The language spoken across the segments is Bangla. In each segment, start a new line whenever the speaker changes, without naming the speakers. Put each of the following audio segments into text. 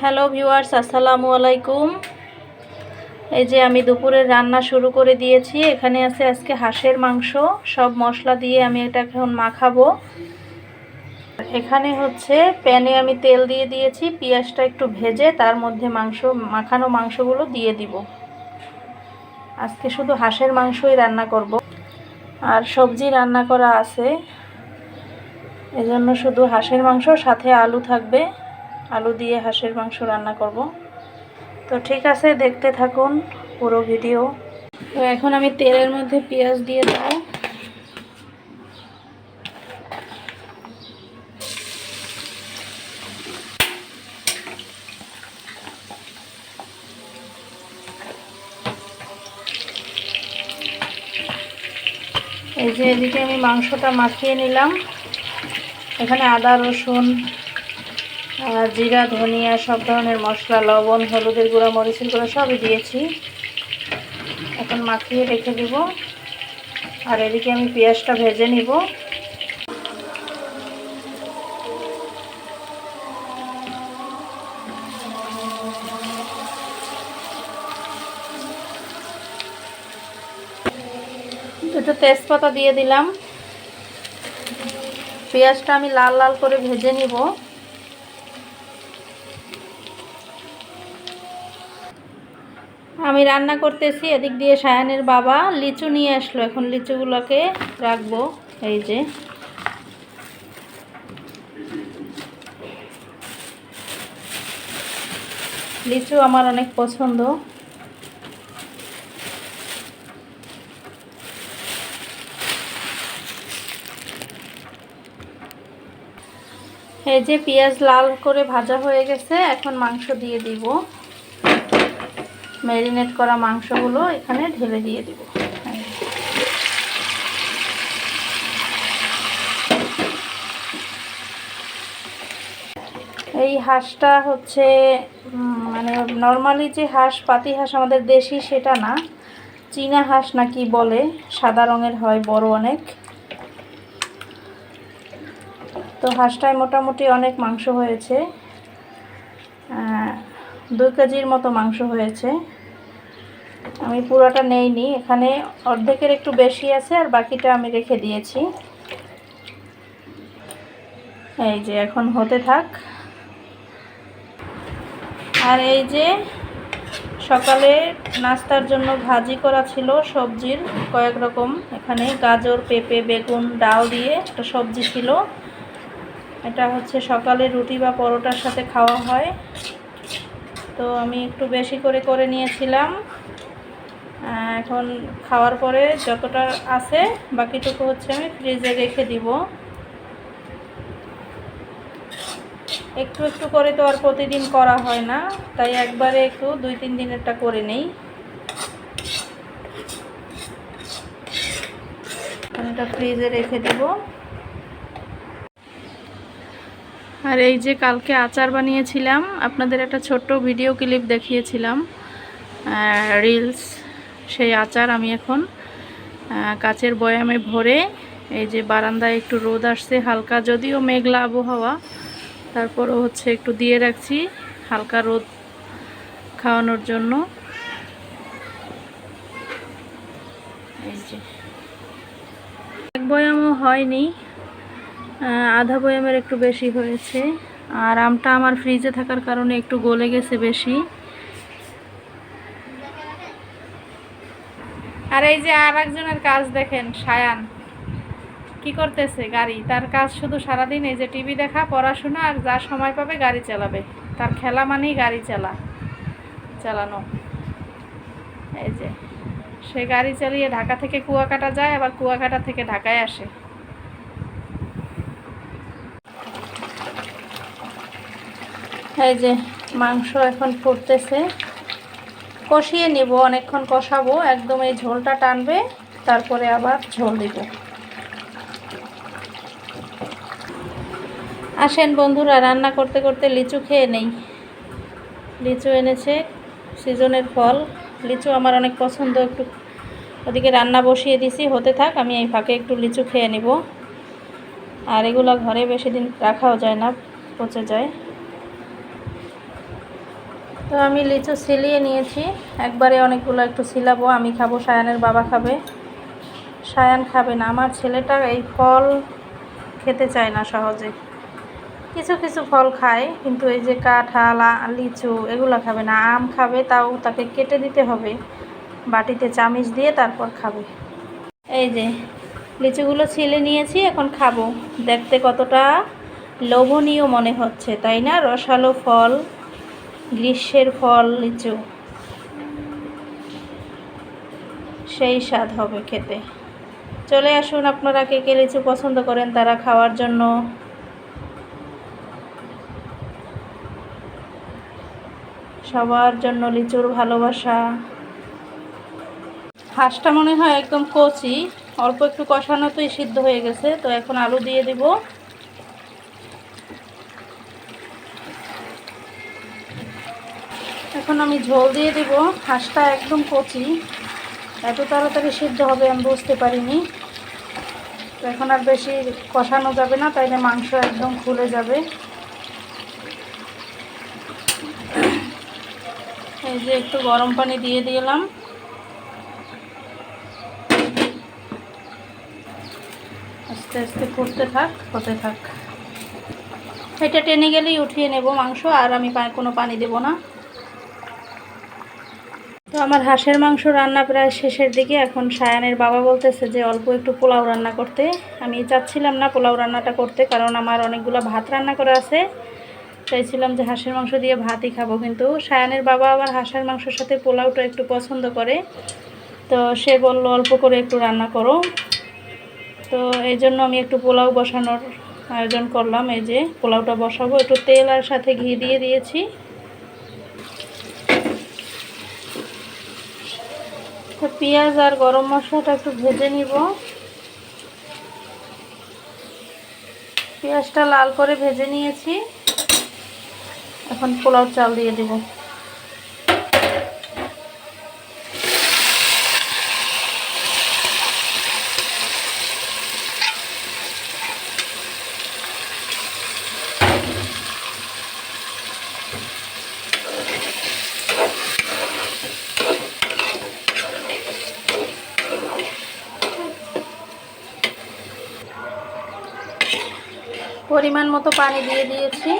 হ্যালো ভিউয়ার্স, আসসালামু আলাইকুম। এই যে আমি দুপুরের রান্না শুরু করে দিয়েছি। এখানে আছে আজকে হাঁসের মাংস, সব মশলা দিয়ে আমি এটা এখন মাখাবো। এখানে হচ্ছে প্যানে আমি তেল দিয়ে দিয়েছি, পেঁয়াজটা একটু ভেজে তার মধ্যে মাখানো মাংসগুলো দিয়ে দিব। আজকে শুধু হাঁসের মাংসই রান্না করব, আর সবজি রান্না করা আছে, এজন্য শুধু হাঁসের মাংস, সাথে আলু থাকবে, আলু দিয়ে হাঁসের মাংস রান্না করব। তো ঠিক আছে, দেখতে থাকুন পুরো ভিডিও। তো এখন আমি তেলের মধ্যে পেঁয়াজ দিয়ে দেব। এই যে এদিকে আমি মাংসটা মাখিয়ে নিলাম। এখানে আদা, রসুন, জিরা, ধনিয়া, সব ধরনের মশলা, লবণ, হলুদের গুঁড়া, মরিচের গুঁড়া সবই দিয়েছি। এখন মাখিয়ে রেখে দিব। আর এদিকে আমি পেঁয়াজটা ভেজে নিব। দুটো তেজপাতা দিয়ে দিলাম। পেঁয়াজটা আমি লাল লাল করে ভেজে নিব। আমি রান্না করতেছি, এদিক দিয়ে সায়ানের বাবা লিচু নিয়ে আসলো। এখন লিচুগুলোকে রাখবো। এই যে লিচু আমার অনেক পছন্দ। এই যে পেঁয়াজ লাল করে ভাজা হয়ে গেছে, এখন মাংস দিয়ে দিব। ম্যারিনেট করা মাংসগুলো এখানে ঢেলে দিয়ে দিব। এই হাঁসটা হচ্ছে মানে নর্মালি যে হাঁস, পাতি হাঁস আমাদের দেশি, সেটা না, চীনা হাঁস নাকি বলে, সাদা রঙের হয়, বড় অনেক। তো হাঁসটায় মোটামুটি অনেক মাংস হয়েছে, 2 কেজির মতো মাংস হয়েছে। আমি পুরোটা নেইনি, এখানে অর্ধেকের একটু বেশি আছে, আর বাকিটা আমি রেখে দিয়েছি। এই যে এখন হতে থাক। আর এই যে সকালে নাস্তার জন্য ভাজি করা ছিল সবজির কয়েক রকম। এখানে গাজর, পেঁপে, বেগুন, ডাল দিয়ে একটা সবজি ছিল। এটা হচ্ছে সকালে রুটি বা পরোটার সাথে খাওয়া হয়। তো আমি একটু বেশি করে করে নিয়েছিলাম। এখন খাওয়ার পরে যতটা আছে বাকিটুকু হচ্ছে আমি ফ্রিজে রেখে দিব। একটু একটু করে তো আর প্রতিদিন করা হয় না, তাই একবারে একটু 2-3 দিনেরটা করে নেই। এটা ফ্রিজে রেখে দিব। আর এই যে কালকে আচার বানিয়েছিলাম, আপনাদের একটা ছোট্ট ভিডিও ক্লিপ দেখিয়েছিলাম, রিলস। সেই আচার আমি এখন কাচের বয়ামে ভরে, এই যে বারান্দায় একটু রোদ আসছে হালকা, যদিও মেঘলা আবহাওয়া, তারপরও হচ্ছে একটু দিয়ে রাখছি হালকা রোদ খাওয়ানোর জন্য। এই যে এক বয়ামও হয়নি, আধা বয়ামের একটু বেশি হয়েছে। আর আমটা আমার ফ্রিজে থাকার কারণে একটু গলে গেছে বেশি। আর এই যে আর একজনের কাজ দেখেন, সায়ান কি করতেছে, গাড়ি। তার কাজ শুধু সারাদিন এই যে টিভি দেখা, পড়াশোনা, আর যা সময় পাবে গাড়ি চালাবে। তার খেলা মানেই গাড়ি চালানো। এই যে সে গাড়ি চালিয়ে ঢাকা থেকে কুয়াকাটা যায়, আবার কুয়াকাটা থেকে ঢাকায় আসে। এই যে মাংস এখন ফুটতেছে, কষিয়ে নিব, অনেকক্ষণ কষাবো, একদম এই ঝোলটা টানবে, তারপরে আবার ঝোল দিব। আসেন বন্ধুরা, রান্না করতে করতে লিচু খেয়ে নেই। লিচু এনেছে, সিজনের ফল লিচু আমার অনেক পছন্দ। একটু ওদিকে রান্না বসিয়ে দিছি, হতে থাক, আমি এই ফাঁকে একটু লিচু খেয়ে নিব। আর এগুলো ঘরে বেশি দিন রাখাও যায় না, পচে যায়। তো আমি লিচু ছিলিয়ে নিয়েছি, একবারে অনেকগুলো একটু ছিলাবো। আমি খাবো, সায়ানের বাবা খাবে। সায়ান খাবে না, আমার ছেলেটা এই ফল খেতে চায় না সহজে। কিছু কিছু ফল খায়, কিন্তু এই যে কাঁঠাল, লিচু এগুলো খাবে না। আম খাবে, তাও তাকে কেটে দিতে হবে, বাটিতে চামচ দিয়ে তারপর খাবে। এই যে লিচুগুলো ছিলে নিয়েছি, এখন খাবো। দেখতে কতটা লোভনীয় মনে হচ্ছে, তাই না? রসালো ফল, গ্রীষ্মের ফল লিচু, সেই স্বাদ হবে খেতে। চলে আসুন আপনারা, কে কে লিচু পছন্দ করেন তারা খাওয়ার জন্য। সবার জন্য লিচুর ভালোবাসা। হাঁসটা মনে হয় একদম কচি, অল্প একটু কষানোতেই সিদ্ধ হয়ে গেছে। তো এখন আলু দিয়ে দিব। এখন আমি ঝোল দিয়ে দিব। হাঁসটা একদম কচি, এত তাড়াতাড়ি সিদ্ধ হবে আমি বুঝতে পারিনি। তো এখন আর বেশি কষানো যাবে না, তাইলে মাংস একদম খুলে যাবে। এই যে একটু গরম পানি দিয়ে দিলাম। আস্তে আস্তে ফুটতে থাক, হতে থাক। এটা টেনে গেলেই উঠিয়ে নেব মাংস, আর আমি কোনো পানি দেব না। তো আমার হাঁসের মাংস রান্না প্রায় শেষের দিকে। এখন সায়ানের বাবা বলতেছে যে অল্প একটু পোলাও রান্না করতে। আমি চাচ্ছিলাম না পোলাও রান্নাটা করতে, কারণ আমার অনেকগুলো ভাত রান্না করা আছে। চাইছিলাম যে হাঁসের মাংস দিয়ে ভাতই খাবো, কিন্তু সায়ানের বাবা আবার হাঁসের মাংসের সাথে পোলাওটা একটু পছন্দ করে। তো সে বলল অল্প করে একটু রান্না করো। তো এই জন্য আমি একটু পোলাও বসানোর আয়োজন করলাম। এই যে পোলাওটা বসাবো, একটু তেল আর সাথে ঘি দিয়ে দিয়েছি। তো পেঁয়াজ আর গরম মশলাটা একটু ভেজে নিব। পেঁয়াজটা লাল করে ভেজে নিয়েছি, এখন পোলাও চাল দিয়ে দিব। পরিমাণ মতো পানি দিয়ে দিয়েছি।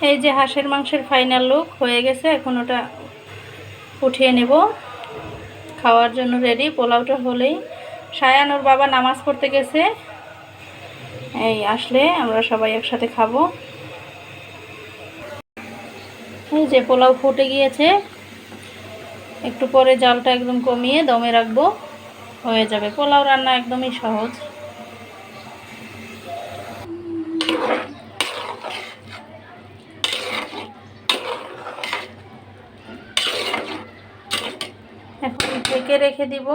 এই যে হাঁসের মাংসের ফাইনাল লুক হয়ে গেছে। এখন ওটা উঠিয়ে নেব, খাওয়ার জন্য রেডি। পোলাওটা হলেই সায়ান ওর বাবা নামাজ পড়তে গেছে, এই আসলে আমরা সবাই একসাথে খাবো। এই যে পোলাও ফুটে গিয়েছে, একটু পরে জালটা একদম কমিয়ে দমে রাখবো, হয়ে যাবে। পোলাও রান্না একদমই সহজ। এখন ঢেকে রেখে দিব।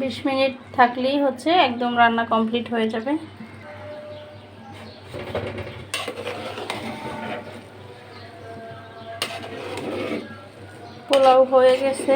20 মিনিট থাকলেই হচ্ছে একদম রান্না কমপ্লিট হয়ে যাবে। পোলাও হয়ে গেছে।